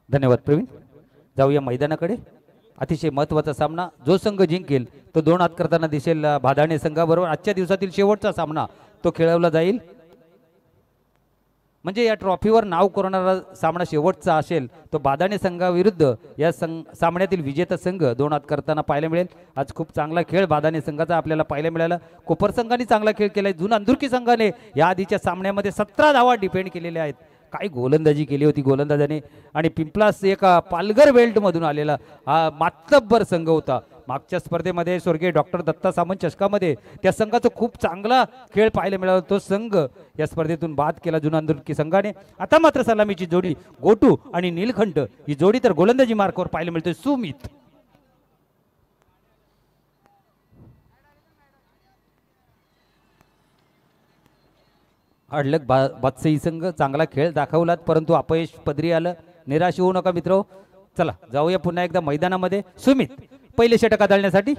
धन्यवाद प्रवीण. जाऊया मैदानाकडे. अतिशय महत्त्वाचा सामना. जो संघ जिंकेल तो 2 हात करताना दिसेल भादाणे संघाबरोबर. आजच्या दिवसातील शेवटचा सामना तो खेळवला जाईल. म्हणजे या ट्रॉफीवर नाव करणारा सामना शेवटचा असेल तो बादाणे संघाविरुद्ध या सामन्यातील विजेता संघ 2 हात करताना पाहायला मिळेल. आज खूप चांगला खेळ बादाणे संघाचा आपल्याला पाहायला मिळाला. कोपर संघाने चांगला खेळ केलाय. जुना अंधुर्की संघाने या आधीच्या सामन्यामध्ये 17 धावा डिपेंड केलेल्या आहेत. काय गोलंदाजी केली होती गोलंदाजाने. आणि पिंपलास एका पालघर बेल्ट मधून आलेला हा मातब्बर संघ होता. मागच्या स्पर्धेमध्ये स्वर्गीय डॉक्टर दत्ता सामंत चषकामध्ये त्या संघाचा खूप चांगला खेळ पाहायला मिळाला. तो संघ या स्पर्धेतून बाद केला जुना अंधुर्की संघाने. आता मात्र सलामीची जोडी गोटू आणि नीलकंठ ही जोडी तर गोलंदाजी मार्कवर पाहायला मिळते. सुमित अडलक बादशाही संघ चांगला खेळ दाखवलात परंतु अपयश पदरी आलं. निराश होऊ नका मित्र. चला जाऊया पुन्हा एकदा मैदानामध्ये. सुमित पहिले षटक आदळण्यासाठी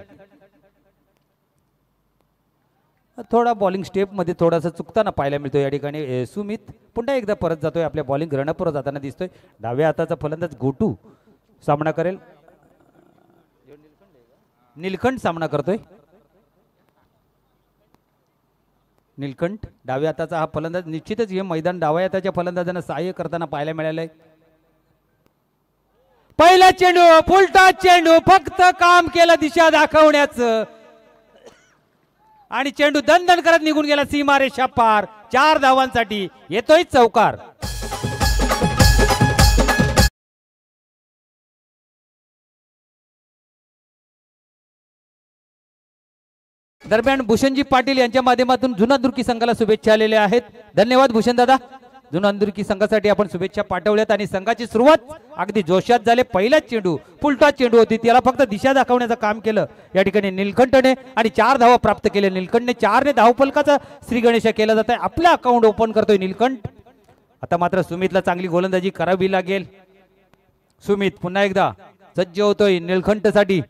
थोडा बॉलिंग स्टेप मध्ये थोडासा चुकताना पाहायला मिळतो या ठिकाणी. सुमित पुन्हा एकदा परत जातोय. आपल्या बॉलिंग रनअपवर जाताना दिसतोय. डाव्या हाताचा फलंदाज गोटू सामना करेल. नीलकंठ सामना करतोय. नीलकंठ डाव्या हाताचा हा फलंदाज. निश्चितच हे मैदान डाव्या हाताच्या फलंदाजांना सहाय्य करताना पाहायला मिळालंय. पहिला चेंडू फुलटा चेंडू फक्त काम केलं दिशा दाखवण्याचं आणि चेंडू दणदण करत निघून गेला सीमारेषा पार. 4 धावांसाठी येतोय चौकार. दरम्यान भूषणजी पाटील यांच्या माध्यमातून जुना अंधुर्की संघाला शुभेच्छा आलेल्या आहेत. धन्यवाद भूषण दादा. जुना अंधुर्की संघासाठी आपण शुभेच्छा पाठवल्यात आणि संघाची सुरुवात अगदी जोशात झाले. पहिलाच चेंडू फुलटा चेंडू होती त्याला फक्त दिशा दाखवण्याचं काम केलं या ठिकाणी नीलकंठने आणि 4 धावा प्राप्त केले. नीलकंठने 4 ने धावफलकाचा श्री गणेश केला जात आहे. आपला अकाउंट ओपन करतोय नीलकंठ. आता मात्र सुमितला चांगली गोलंदाजी करावी लागेल. सुमित पुन्हा एकदा सज्ज होतोय नीलकंठसाठी.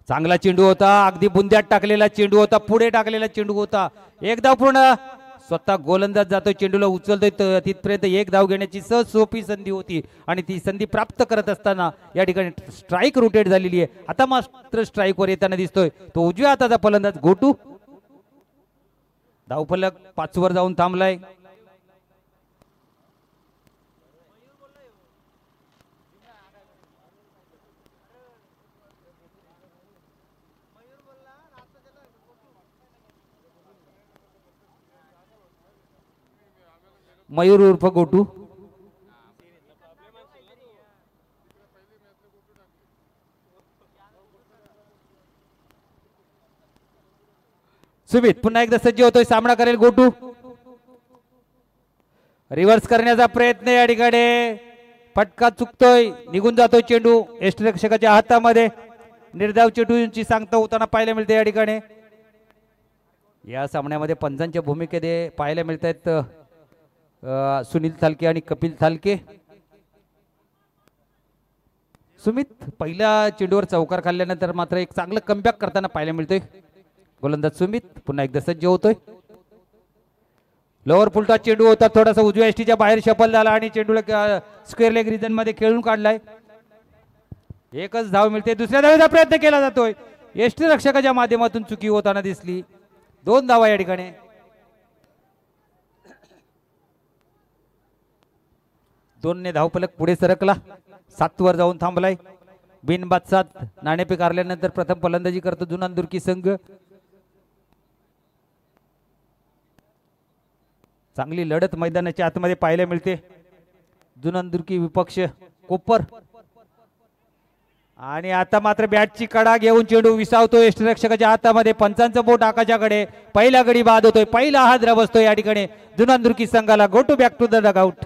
चांगला चेंडू होता. अगदी बुंद्यात टाकलेला चेंडू होता. पुढे टाकलेला चेंडू होता. एकदा पूर्ण स्वतः गोलंदाज जातोय चेंडूला उचलतोय. तिथपर्यंत 1 धाव घेण्याची सहज सोपी संधी होती आणि ती संधी प्राप्त करत असताना या ठिकाणी स्ट्राईक रोटेट झालेली आहे. आता मात्र स्ट्राईक वर येताना दिसतोय तो उजव्या हाताचा फलंदाज गोटू. धावफलक 5 वर जाऊन थांबलाय. मयूर उर्फ गोटू. सुमित पुन्हा एकदा सज्ज होतोय. सामना करेल गोटू. रिव्हर्स करण्याचा प्रयत्न या ठिकाणी फटका चुकतोय. निघून जातोय चेंडू यष्टिरक्षकाच्या हातामध्ये. निर्धाव चेंडूची सांगता होताना पाहायला मिळते या ठिकाणी. या सामन्यामध्ये पंचांच्या भूमिकेत पाहायला मिळत आहेत सुनील थालके आणि कपिल थालके. सुमित पहिल्या चेंडूवर चौकार खाल्ल्यानंतर मात्र एक चांगलं कमबॅक करताना पाहायला मिळतोय. गोलंदाज सुमित पुन्हा एकदा सज्ज होतोय. लोअर फुलटा चेंडू होता. थोडासा उजव्या एसटीच्या बाहेर शफल झाला आणि चेंडूला स्क्वेअर लेग रिजन मध्ये खेळून काढलाय. एकच धाव मिळते. दुसऱ्या धावेचा प्रयत्न केला जातोय. एसटी रक्षकाच्या माध्यमातून चुकी होताना दिसली. 2 धावा या ठिकाणी. दोनने धावफलक पुढे सरकला. 7 वर जाऊन थांबलाय. बिनबाद 7 नाणेफेक हारल्यानंतर प्रथम फलंदाजी करतो जुना अंधुर्की संघ. चांगली लढत मैदानाच्या आतमध्ये पाहायला मिळते. जुना अंधुर्की विपक्ष कोपर. आणि आता मात्र बॅटची कडा घेऊन चेंडू विसावतो यष्टिरक्षकाच्या हातामध्ये. पंचांचं बोट आकाशाकडे. पहिला गडी बाद होतोय. पहिला हादरा बसतो या ठिकाणी जुना अंधुर्की संघाला. Go to back to the dugout.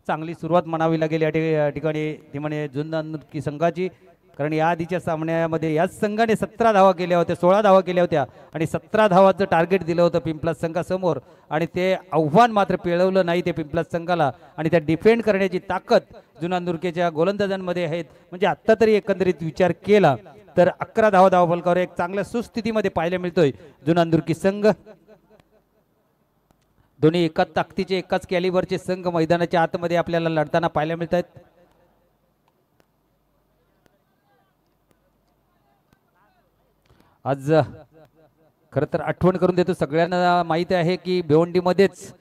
चांगली सुरुवात म्हणावी लागेल या ठिकाणी ती म्हणे जुन्नर संघाची, कारण या आधीच्या सामन्यामध्ये याच संघाने 17 धावा केल्या होत्या, 16 धावा केल्या होत्या आणि 17 धावाचं टार्गेट दिलं होतं पिंपलाज संघासमोर आणि ते आव्हान मात्र पेळवलं नाही ते पिंपलाज संघाला आणि त्या डिफेंड करण्याची ताकद जुन्नर गोलंदाजांमध्ये आहेत. म्हणजे आत्ता तरी एकंदरीत विचार केला तर 11 धावा धावफलकावर एक चांगल्या सुस्थितीमध्ये पाहायला मिळतोय जुन्नर संघ. दोन्ही एकाच ताकदीचे एकाच कॅलिबरचे संघ मैदानाच्या आतमध्ये आपल्याला लढताना पाहायला मिळत आहेत. आज खरं तर आठवण करून देतो, सगळ्यांना माहिती आहे की भिवंडीमध्येच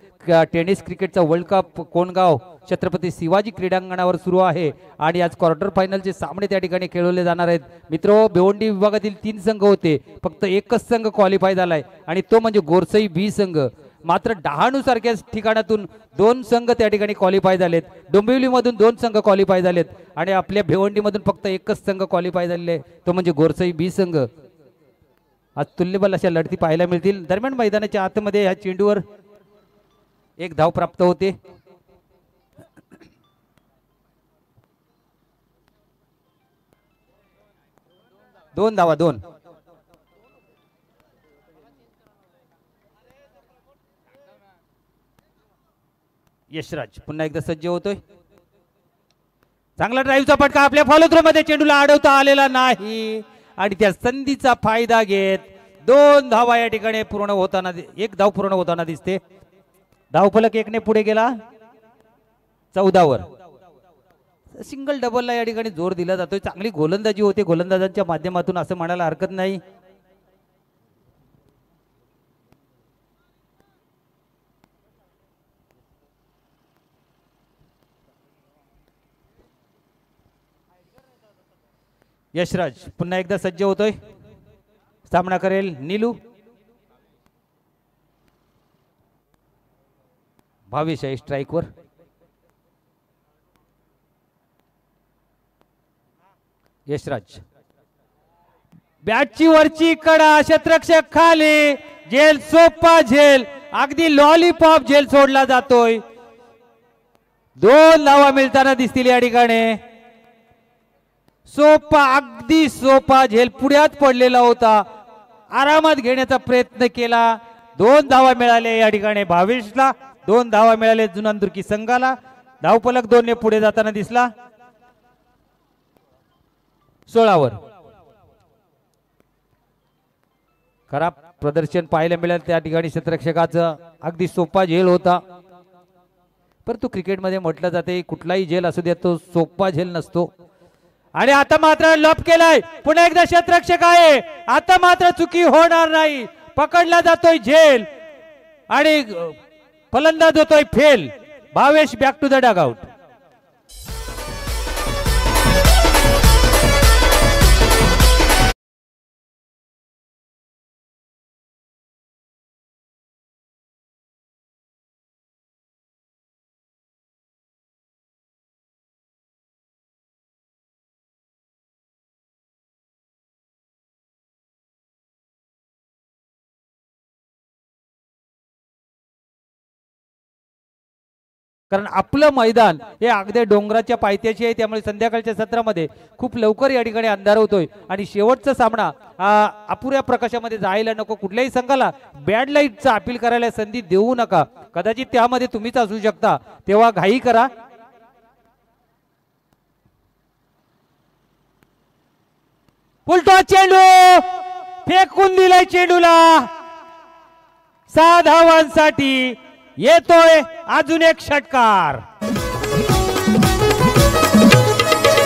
टेनिस क्रिकेटचा वर्ल्ड कप कोणगाव छत्रपती शिवाजी क्रीडांगणावर सुरू आहे आणि आज क्वार्टर फायनलचे सामने त्या ठिकाणी खेळवले जाणार आहेत. मित्रो, भिवंडी विभागातील 3 संघ होते, फक्त एकच संघ क्वालिफाय झालाय आणि तो म्हणजे गोरसई बी संघ. मात्र डहाणू सारख्या ठिकाणातून 2 संघ त्या ठिकाणी क्वालिफाय झालेत, डोंबिवलीमधून 2 संघ क्वालिफाय झालेत आणि आपल्या भिवंडीमधून फक्त एकच संघ क्वालिफाय झालेले, तो म्हणजे गोरसई बी संघ. आज तुल्यबल अशा लढती पाहायला मिळतील. दरम्यान मैदानाच्या आतमध्ये ह्या चेंडूवर 1 धाव प्राप्त होते. दोन धावा. यशराज पुन्हा एकदा सज्ज होतोय. चांगला ड्राईव्हचा फटका, आपल्या फॉलो थ्रो मध्ये चेंडूला अडवता आलेला नाही आणि त्या संधीचा फायदा घेत 2 धावा या ठिकाणी पूर्ण होताना, 1 धाव पूर्ण होताना दिसते. धावफलक 1 ने पुढे गेला 14 वर. सिंगल डबलला या ठिकाणी जोर दिला जातोय. चांगली गोलंदाजी होते गोलंदाजांच्या माध्यमातून असं म्हणायला हरकत नाही. यशराज पुन्हा एकदा सज्ज होतोय. सामना करेल नीलू. भावेश आहे स्ट्राईकवर. यशराज बॅटची वरची कडा, क्षेत्ररक्षक खाली, झेल सोपा झेल, अगदी लॉलीपॉप झेल सोडला जातोय. 2 धावा मिळताना दिसतील या ठिकाणी. सोपा, अगदी सोपा झेल पुढ्यात पडलेला होता, आरामात घेण्याचा प्रयत्न केला. 2 धावा मिळाले या ठिकाणी भावेशला, 2 धावा मिळाले जुन्नर संघाला. धावफलक 2 ने पुढे जाताना दिसला 16 वर. खराब प्रदर्शन पाहायला मिळालं त्या ठिकाणी क्षेत्ररक्षकाचं. अगदी सोपा झेल होता, परंतु क्रिकेटमध्ये म्हटलं जाते कुठलाही झेल असू द्या तो सोपा झेल नसतो. आणि आता मात्र लॉप केलाय, पुन्हा एकदा क्षेत्ररक्षक आहे. आता मात्र चुकी होणार नाही, पकडला जातोय झेल आणि फलंदाज होतोय फेल. Bhavesh back to the dugout. कारण आपलं मैदान हे अगदी डोंगराच्या पायथ्याशी आहे, त्यामुळे संध्याकाळच्या सत्रामध्ये खूप लवकर या ठिकाणी अंधार होतोय आणि शेवटचा सामना अपुऱ्या प्रकाशामध्ये जायला नको. कुठल्याही संघाला बॅड लाईटचा अपील करायला संधी देऊ नका, कदाचित त्यामध्ये तुम्हीच असू शकता, तेव्हा घाई करा. उलटा चेंडू फेकून दिलाय चेंडूला. 6 धावांसाठी येतोय अजून एक षटकार.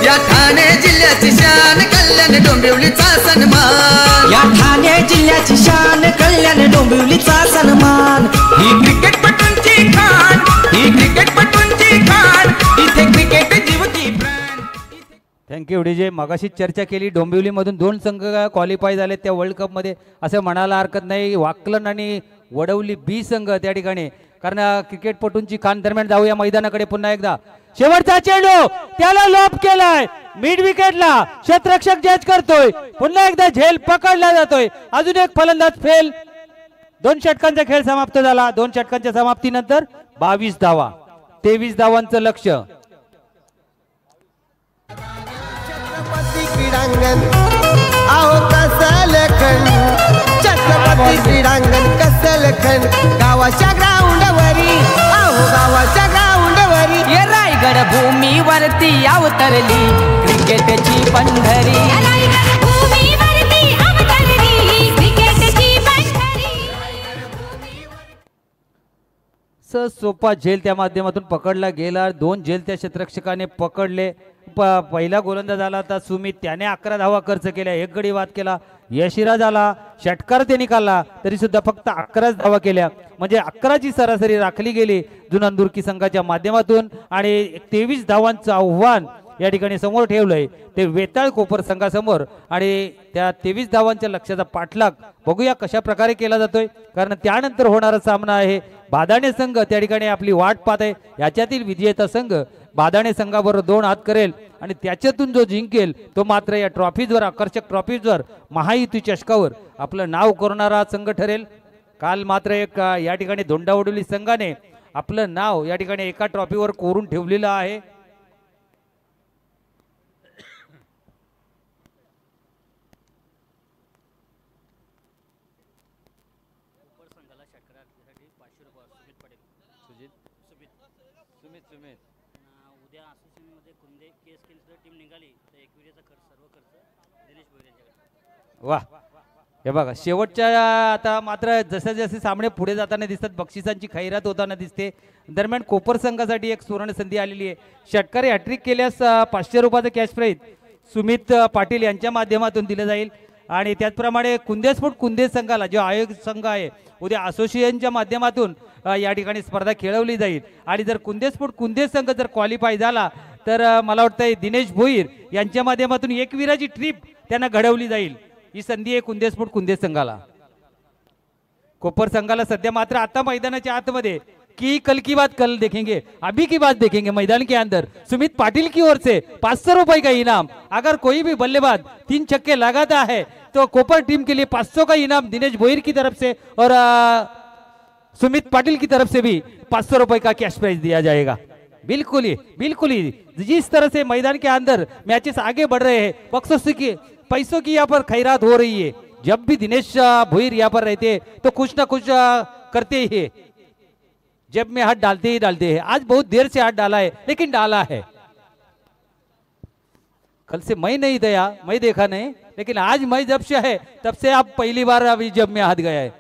या ठाणे जिल्ह्याची शान कल्याण डोंबिवलीचा सन्मान. या ठाणे जिल्ह्याची शान कल्याण डोंबिवलीचा सन्मान. ही क्रिकेटपटूंची खाण, ही क्रिकेटपटूंची खाण, इथे क्रिकेट जीवती प्राण. Thank you DJ. मगाशी चर्चा केली, डोंबिवलीमधून 2 संघ क्वालिफाय झाले त्या वर्ल्ड कप मध्ये, असं म्हणायला हरकत नाही. वाकलन आणि वडवली बी संघ त्या ठिकाणी, कारण क्रिकेटपटूंची खान. दरम्यान जाऊया मैदानाकडे पुन्हा एकदा. शेवटचा चेंडू, त्याला लॉप केलाय मिड विकेटला, क्षेत्ररक्षक जज करतोय. पुन्हा एकदा झेल पकडला जातोय, अजून एक फलंदाज फेल. 2 षटकांचा खेळ समाप्त झाला. 2 षटकांच्या समाप्तीनंतर 22 धावा. 23 धावांचं लक्ष. छत्रपती क्रीडांगण आहो कसल खंड, छत्रपती क्रीडांगण कसल खंड, गावाच्या ग्राउंडवरी आहो गावाच्या ग्राउंडवरी ये रायगड भूमीवरती अवतरली क्रिकेटची पंढरी. सोपा झेल त्या माध्यमातून पकडला गेला. 2 झेल त्या क्षेत्ररक्षकाने पकडले. पहिला गोलंदाज आला होता सुमित, त्याने 11 धावा खर्च केल्या, 1 गडी बाद केला. यशिराज आला, षटकार त्यांनी काढला, तरी सुद्धा फक्त 11 धावा केल्या, म्हणजे 11ची सरासरी राखली गेली जुनांदुर्की संघाच्या माध्यमातून. आणि 23 धावांचं आव्हान या ठिकाणी समोर ठेवलंय ते वेताळ कोपर संघासमोर. आणि त्या 23 धावांच्या लक्ष्याचा पाठलाग बघूया कशा प्रकारे केला जातोय, कारण त्यानंतर होणारा सामना आहे बादाणे संघ त्या ठिकाणी आपली वाट पाहत आहे. याच्यातील विजेता संघ बादाणे संघाबरोबर 2 हात करेल आणि त्याच्यातून जो जिंकेल तो मात्र या ट्रॉफीजवर, आकर्षक ट्रॉफीजवर, महायुती चषकावर आपलं नाव करणारा संघ ठरेल. काल मात्र एक या ठिकाणी धोंडावडोली संघाने आपलं नाव या ठिकाणी एका ट्रॉफीवर कोरून ठेवलेलं आहे. उद्या असोसिएशनमध्ये कुंदे केस केली टीम निघाली तर एकविरेचा खर्च सर्व खर्च दिनेश भोईर यांच्याकडे. वा, हे बघा शेवटच्या आता मात्र जसे जसे सामने पुढे जाताना दिसतात, बक्षिसांची खैरात होताना दिसते. दरम्यान कोपर संघासाठी एक सुवर्ण संधी आलेली आहे. षटकारी हॅट्रिक केल्यास 500 रुपयाचं कॅश प्राईज सुमित पाटील यांच्या माध्यमातून दिलं जाईल. आणि त्याचप्रमाणे कुंदेस्फोट कुंदे संघाला जो आयोग संघ आहे उद्या असोसिएशनच्या माध्यमातून या ठिकाणी स्पर्धा खेळवली जाईल. आणि जर कुंदेस्फोट कुंदे संघ जर क्वालिफाय झाला तर मला वाटतं दिनेश भोईर यांच्या माध्यमातून एकविराची ट्रिप त्यांना घडवली जाईल. ही संधी आहे कुंदेस्फोट कुंदे संघाला. कोपर संघाला सध्या मात्र आता मैदानाच्या आतमध्ये की कल की बात कल देखेंगे, अभी की बात देखेंगे. मैदान के अंदर सुमित पाटिल की ओर से 500 रुपए का इनाम. अगर कोई भी बल्लेबाज 3 छक्के लगाता है तो कोपर टीम के लिए 500 का इनाम दिनेश भोईर की तरफ से और सुमित पाटिल की तरफ से भी 500 रुपए का कैश प्राइज दिया जाएगा. बिल्कुल ही जिस तरह से मैदान के अंदर मैचेस आगे बढ़ रहे हैं, पैसों की यहाँ पर खैरात हो रही है. जब भी दिनेश भोईर यहाँ पर रहते हैं तो कुछ ना कुछ करते ही है. जब में हाथ डालते ही डालते हैं. आज बहुत देर से हाथ डाला है लेकिन डाला है. कल से मैं नहीं दया, मैं देखा नहीं, लेकिन आज मैं जब से है तब से आप पहली बार अभी जब में हाथ गया है.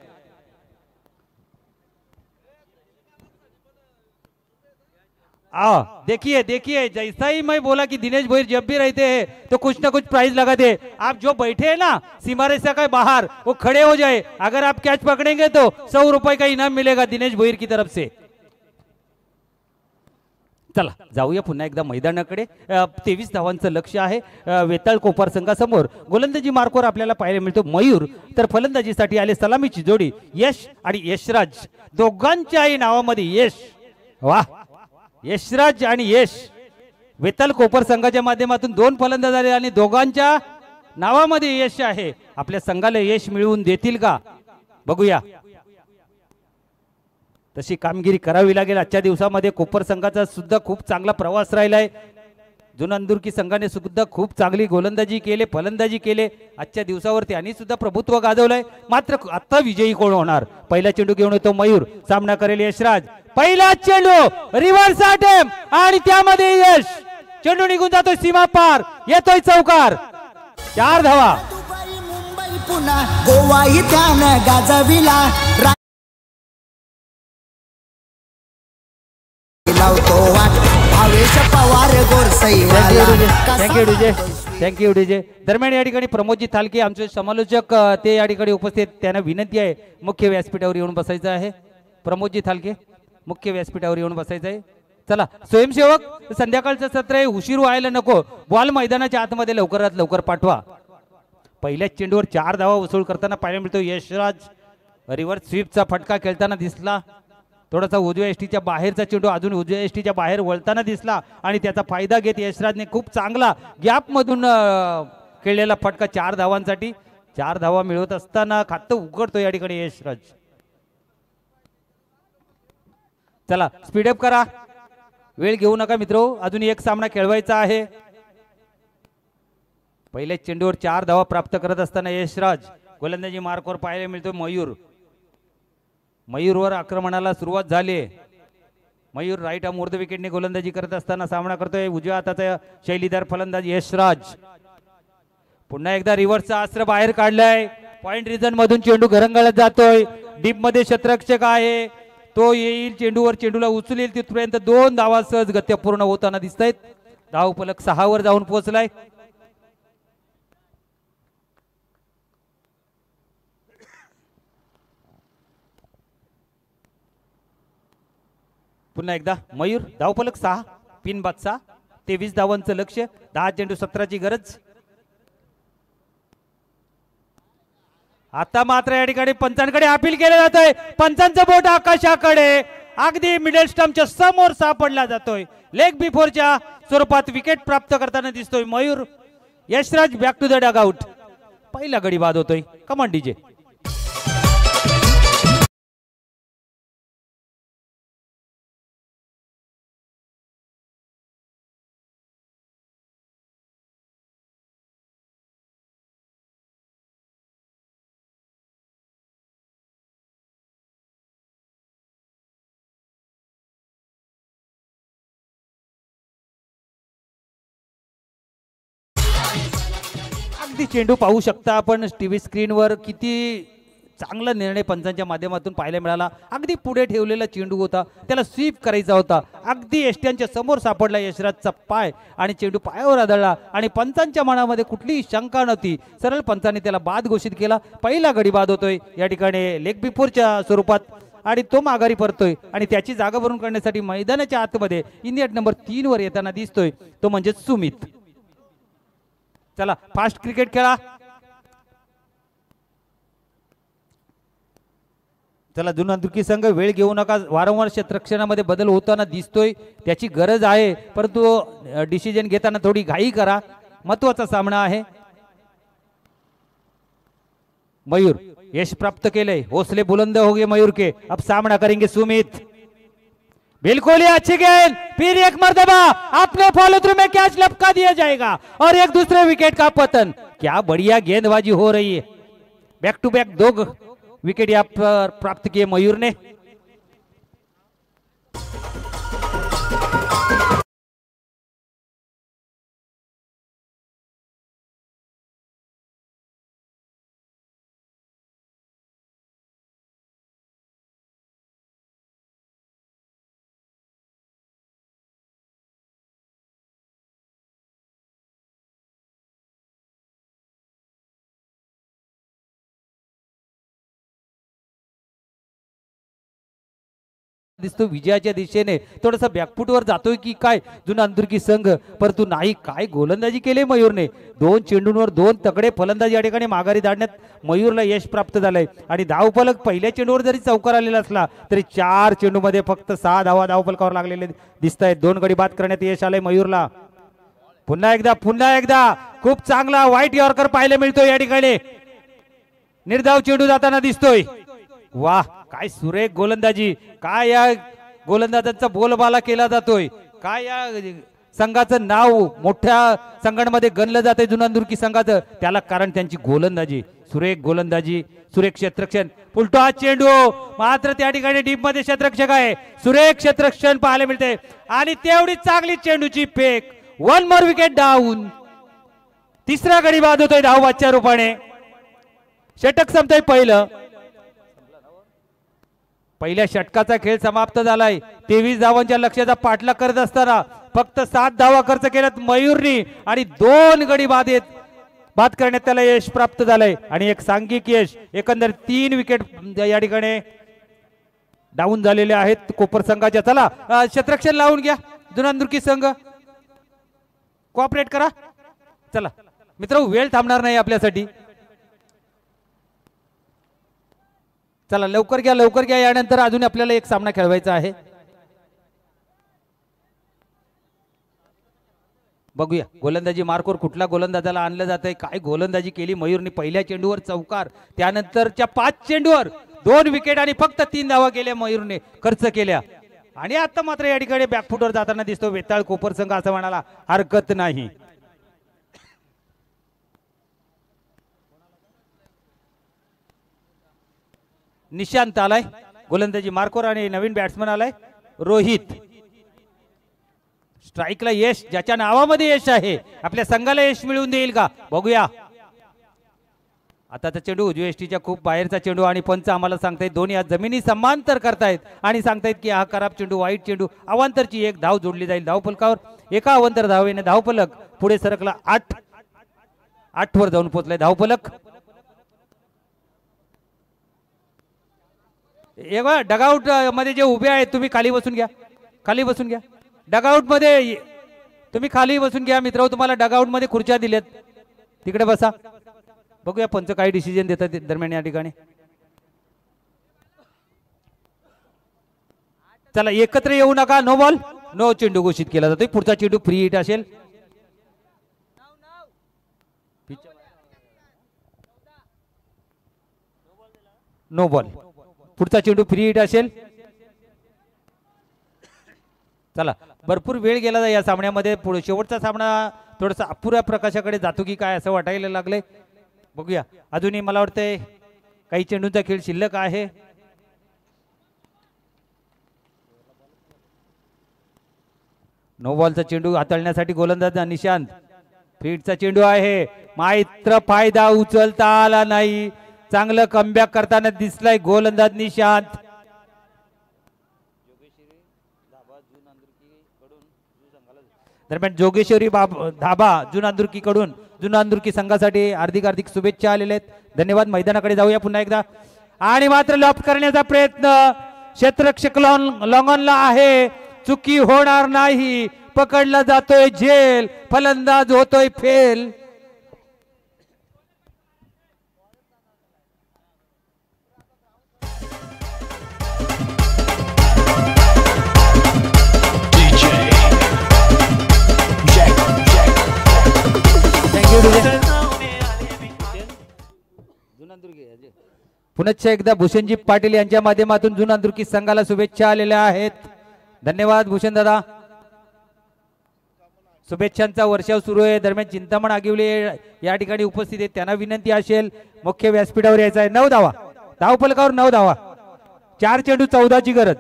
देखिए जैसा ही मैं बोला कि दिनेश भोईर जब भी रहते हैं तो कुछ ना कुछ प्राइज लगाते हैं. आप जो बैठे हैं ना सीमा रेखा के बाहर, वो खड़े हो जाए. अगर आप कैच पकड़ेंगे तो 100 रुपए का इनाम मिलेगा दिनेश भोईर की तरफ से. चला जाऊया पुन्हा एकदा मैदानाकडे. 23 धावांचं लक्ष आहे वेताळ कोपर संघासमोर. गोलंदाजी मार्कवर आपल्याला पाहायला मिळतो मयूर, तर फलंदाजीसाठी आले सलामीची जोडी यश आणि यशराज. दोघांच्याही नावामध्ये यश. वा, यशराज आणि यश. वेताळ कोपर संघाच्या माध्यमातून 2 फलंदाज आले आणि दोघांच्या नावामध्ये यश आहे. आपल्या संघाला यश मिळवून देतील का बघूया. तशी कामगिरी करावी लागेल. आजच्या दिवसामध्ये कोपर संघाचा सुद्धा खूप चांगला प्रवास राहिलाय. जुनांदुर्की संघाने सुद्धा खूप चांगली गोलंदाजी केले, फलंदाजी केले. आजच्या दिवसावर त्यांनी सुद्धा प्रभुत्व गाजवलंय. मात्र आता विजयी कोण होणार? पहिला चेंडू घेऊन येतो मयूर, सामना करेल यशराज. पहिला चेंडू रिव्हर्स अटेम्प्ट आणि त्यामध्ये यश. चेंडू निघून जातोय सीमा पार, येतोय चौकार. 4 धावा. दुबई मुंबई पुन्हा गोवा इथ्यानं गाजविला. लावतो वाट आवेश पवार गोरसईवाला. Thank you DJ. दरम्यान या ठिकाणी प्रमोदजी थालके आमचे समालोचक ते या ठिकाणी उपस्थित. त्यांना विनंती आहे मुख्य व्यासपीठावर येऊन बसायचं आहे. प्रमोदजी थालके मुख्य व्यासपीठावर येऊन बसायचं आहे. चला स्वयंसेवक, संध्याकाळचं सत्र आहे, उशीर व्हायला नको. बॉल मैदानाच्या आतमध्ये लवकरात लवकर पाठवा. पहिल्याच चेंडूवर 4 धावा वसूल करताना पाहायला मिळतो यशराज. रिव्हर्स स्वीपचा फटका खेळताना दिसला. थोडासा उजव्या एसटीच्या बाहेरचा चेंडू अजून उजव्या एसटीच्या बाहेर वळताना दिसला आणि त्याचा फायदा घेत यशराजने खूप चांगला गॅप मधून खेळलेला फटका 4 धावांसाठी. 4 धावा मिळवत असताना खातं उघडतो या ठिकाणी यशराज. चला स्पीडअप करा. वेळ घेऊ नका मित्रो, अजून एक सामना खेळवायचा आहे. पहिल्या चेंडूवर 4 धावा प्राप्त करत असताना यशराज गोलंदाजी मार्कवर पाहायला मिळतो. मयूरवर आक्रमणाला सुरुवात झाली. मयूर राईट आर्म ऊर्ध्व विकेटने गोलंदाजी करत असताना सामना करतोय. उजव्या हाताचा शैलीदार फलंदाज यशराज. पुन्हा एकदा रिव्हर्सचा अस्त्र बाहेर काढलाय. पॉइंट रिजन मधून चेंडू घरंगळत जातोय. डीप मध्ये क्षेत्ररक्षक आहे, तो येईल चेंडूवर, चेंडूला उचलेल तिथपर्यंत 2 धावा सहज गत्य पूर्ण होताना दिसत आहेत. धाव फलक 6 वर जाऊन पोहोचलाय. पुन्हा एकदा मयूर, धावफलक 6, पिन बाद 6, 23 धावांचं लक्ष, 10 चेंडू 17ची गरज. आता मात्र या ठिकाणी पंचांकडे अपील केलं जात आहे. पंचांचं बोट आकाशाकडे, अगदी मिडल स्टंपच्या समोर सापडला जातोय. लेग बिफोरच्या स्वरूपात विकेट प्राप्त करताना दिसतोय Mayur. Yashraj back to the dugout. पहिला गडी बाद होतोय. कमान डीजे. अगदी चेंडू पाहू शकता आपण टीव्ही स्क्रीनवर. किती चांगला निर्णय पंचांच्या माध्यमातून पाहायला मिळाला. अगदी पुढे ठेवलेला चेंडू होता, त्याला स्वीप करायचा होता. अगदी एष्ट्यांच्या समोर सापडला यशराजचा पाय आणि चेंडू पायावर आदळला आणि पंचांच्या मनामध्ये कुठलीही शंका नव्हती. सरळ पंचांनी त्याला बाद घोषित केला. पहिला गडी बाद होतोय या ठिकाणी लेग बिफोरच्या स्वरूपात आणि तो माघारी परतोय आणि त्याची जागा भरून काढण्यासाठी मैदानाच्या आतमध्ये इंडिया नंबर 3 वर येताना दिसतोय, तो म्हणजे सुमित. चला फास्ट क्रिकेट खेळा. चला जुनादुर्की संघ वेळ घेऊ नका. वारंवार क्षेत्ररक्षणामध्ये बदल होताना दिसतोय, त्याची गरज आहे, परंतु डिसिजन घेताना थोडी घाई करा. महत्वाचा सामना आहे. मयूर यश प्राप्त केले, हौसले बुलंद हो गए मयूर के. अब सामना करेंगे सुमित. बिल्कुल ही अच्छी गेंद, फिर एक मर्तबा अपने फॉलो थ्रू में कैच लपका दिया जाएगा और एक दूसरे विकेट का पतन. क्या बढ़िया गेंदबाजी हो रही है. बैक टू बैक 2 विकेट यहाँ पर प्राप्त किए मयूर ने. दिसतो विजयाच्या दिशेने. थोडासा बॅकफुटवर जातोय की काय जुनादुर्की संघ, परंतु नाही. काय गोलंदाजी केली मयूरने. 2 चेंडूंवर 2 तगडे फलंदाज या ठिकाणी माघारी धाडण्यात मयूरला यश प्राप्त झालंय. आणि धावफलक पहिल्या चेंडूवर जरी चौकार आलेला असला तरी 4 चेंडूमध्ये फक्त 6 धावा धावफलकावर लागलेले दिसत आहेत. 2 गडी बाद करण्यात यश आलंय मयूरला. पुन्हा एकदा खूप चांगला व्हाईट यॉर्कर पाहायला मिळतोय या ठिकाणी. निर्धाव चेंडू जाताना दिसतोय. वाह, काय सुरेख गोलंदाजी. काय या गोलंदाजांचा बोलबाला केला जातोय. काय या संघाचं नाव मोठ्या संघांमध्ये गणलं जाते जुनादुर्की संघाचं. त्याला कारण त्यांची गोलंदाजी, सुरेख गोलंदाजी, सुरेख क्षेत्ररक्षण. उलटा चेंडू मात्र त्या ठिकाणी डीप मध्ये क्षेत्ररक्षक आहे. सुरेख क्षेत्ररक्षण पाहायला मिळते आणि तेवढी चांगली चेंडूची फेक. 1 more wicket down. तिसरा गडी बाद होतोय धावबादच्या रूपाने. षटक संपतंय पहिलं. पहिल्या षटकाचा खेळ समाप्त झालाय. 23 धावांच्या लक्ष्याचा पाठलाग करत असताना फक्त 7 धावा खर्च केल्यात मयूरनी आणि 2 गडी बाद करण्यात त्याला यश प्राप्त झालंय आणि एक सांघिक यश. एकंदर 3 विकेट या ठिकाणी डाऊन झालेले आहेत कोपर संघाच्या. चला क्षेत्ररक्षण लावून घ्या जुनादुर्की संघ, कोऑपरेट करा. चला मित्र, वेळ थांबणार नाही आपल्यासाठी. चला लवकर घ्या. यानंतर अजून आपल्याला एक सामना खेळवायचा आहे. बघूया गोलंदाजी मार्कवर कुठला गोलंदाजाला आणलं जातंय. काय गोलंदाजी केली मयूरने. पहिल्या चेंडूवर चौकार, त्यानंतरच्या 5 चेंडूवर 2 विकेट आणि फक्त 3 धावा केल्या मयूरने खर्च केल्या. आणि आता मात्र या ठिकाणी बॅकफुटवर जाताना दिसतो वेताळ कोपर संघ असं म्हणाला हरकत नाही. निशांत आलाय गोलंदाजी मार्कोर आणि नवीन बॅट्समन आलाय रोहित. स्ट्राईकला यश, ज्याच्या नावामध्ये यश आहे, आपल्या संघाला यश मिळवून देईल का बघूया. आताचा चेंडू उजव्या खूप बाहेरचा चेंडू आणि पंच आम्हाला सांगतायत दोन्ही आज जमिनी समांतर करतायत आणि सांगतायत की हा खराब चेंडू, वाईट चेंडू. अवांतरची एक धाव जोडली जाईल धावफलकावर. एका अवांतर धावेने धावफलक पुढे सरकला 8 वर जाऊन पोहोचलाय धावफलक. डगआउट मध्ये जे उभे आहेत तुम्ही खाली बसून घ्या, खाली बसून घ्या. डगआउट मध्ये तुम्ही खाली बसून घ्या मित्र. तुम्हाला डगआउट मध्ये खुर्च्या दिल्यात, तिकडे बसा. बघूया पंच काही डिसिजन देतात दरम्यान या ठिकाणी. चला एकत्र येऊ नका. नो बॉल नो चेंडू घोषित केला जातोय. पुढचा चेंडू फ्री हिट असेल. नो बॉल, पुढचा चेंडू फ्री हिट असेल. चला भरपूर वेळ गेला या सामन्यामध्ये. पुढे शेवटचा सामना थोडासा अपुऱ्या प्रकाशाकडे जातो की काय असं वाटायला लागले. बघूया अजूनही मला वाटतंय काही चेंडूंचा खेळ शिल्लक आहे. नो बॉलचा चेंडू हाताळण्यासाठी गोलंदाज निशांत. फीडचा चेंडू आहे मात्र फायदा उचलता आला नाही. चांगलं कमबॅक करताना दिसलाय गोलंदाज निशांत. दरम्यान जोगेश्वरी धाबा जुनांदुर्की कडून जुनांदुर्की संघासाठी हार्दिक शुभेच्छा आलेल्या आहेत. धन्यवाद. मैदानाकडे जाऊया पुन्हा एकदा. आणि मात्र लॉफ्ट करण्याचा प्रयत्न क्षेत्ररक्षक लॉंगॉनला आहे. चुकी होणार नाही. पकडला जातोय झेल. फलंदाज होतोय फेल. पुनश्च एकदा भूषणजी पाटील यांच्या माध्यमातून जुनांदुर्की संघाला शुभेच्छा आलेल्या आहेत. धन्यवाद भूषण दादा. शुभेच्छांचा वर्षाव सुरू आहे. दरम्यान चिंतामण आगिवले या ठिकाणी उपस्थित आहेत. त्यांना विनंती असेल मुख्य व्यासपीठावर यायचं आहे. 9 धावा धावफलकावर 9 धावा. 4 चेंडू 14ची गरज.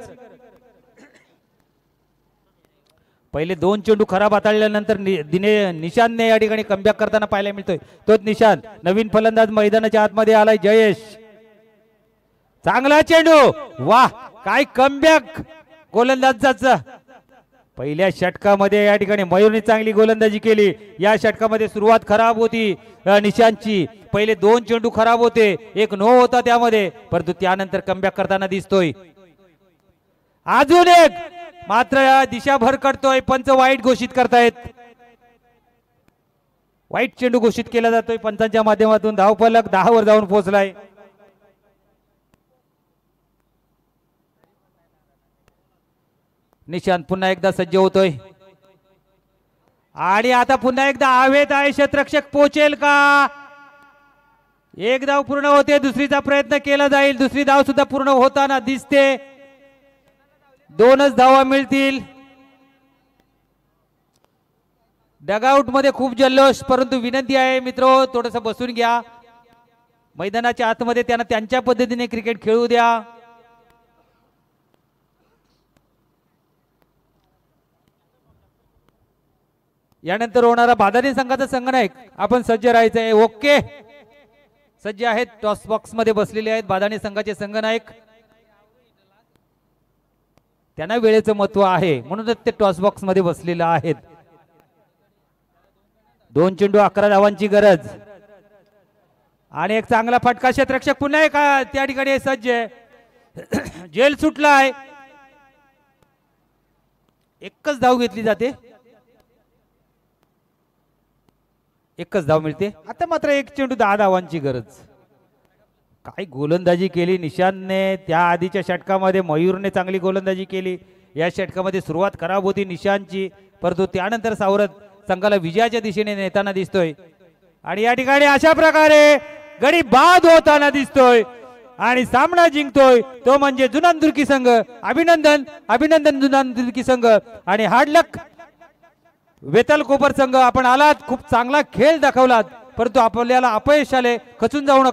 पहिले 2 चेंडू खराब हाताळल्यानंतर निशांतने या ठिकाणी कमबॅक करताना पाहायला मिळतोय. तोच निशांत. नवीन फलंदाज मैदानाच्या आतमध्ये आलाय जयेश. चांगला चेंडू. वाह काय कमबॅक गोलंदाजाचा. पहिल्या षटकामध्ये या ठिकाणी मयूरने चांगली गोलंदाजी केली. या षटकामध्ये सुरुवात खराब होती निशांतची. पहिले 2 चेंडू खराब होते. एक नो होता त्यामध्ये, परंतु त्यानंतर कमबॅक करताना दिसतोय. अजून एक मात्र दिशाभर करतोय. पंच वाईट घोषित करतायत. वाईट चेंडू घोषित केला जातोय पंचांच्या माध्यमातून. धावफलक 10 वर जाऊन पोहोचलाय. निशांत पुन्हा एकदा सज्ज होतोय आणि आता पुन्हा एकदा हवेत आहे. क्षेत्ररक्षक पोहोचेल का. एक धाव पूर्ण होते. दुसरीचा प्रयत्न केला जाईल. दुसरी धाव सुद्धा पूर्ण होताना दिसते. 2च धावा मिळतील. डगआउट मध्ये खूप जल्लोष, परंतु विनंती आहे मित्रो थोडस बसून घ्या. मैदानाच्या आतमध्ये त्यांना त्यांच्या पद्धतीने क्रिकेट खेळू द्या. यानंतर होणारा बादानी संघाचा संघनायक आपण सज्ज राहायचंय. ओके सज्ज आहेत. टॉस बॉक्स मध्ये बसलेले आहेत बादानी संघाचे संघनायक. त्यांना वेळेचं महत्व आहे म्हणूनच ते टॉस बॉक्स मध्ये बसलेले आहेत. 2 चेंडू 11 धावांची गरज आणि एक चांगला फटका. क्षेत्ररक्षक पुन्हा एक त्या ठिकाणी सज्ज आहे. जेल सुटलाय. एकच धाव घेतली जाते. एकच धाव मिळते. आता मात्र 1 चेंडू 10 धावांची गरज. काय गोलंदाजी केली निशांतने. त्या आधीच्या षटकामध्ये मयूरने चांगली गोलंदाजी केली. या षटकामध्ये सुरुवात खराब होती निशांतची, परंतु त्यानंतर सावरत संघाला विजयाच्या दिशेने नेताना दिसतोय. आणि या ठिकाणी अशा प्रकारे गडी बाद होताना दिसतोय. आणि सामना जिंकतोय तो म्हणजे जुनांदुर्की संघ. अभिनंदन अभिनंदन जुनांदुर्की संघ. आणि हार्डलक वेताल कोपर संघ, आपण आलात, खूप चांगला खेळ दाखवलात, परंतु आपल्याला अपयश आले. खचून जाऊ नका.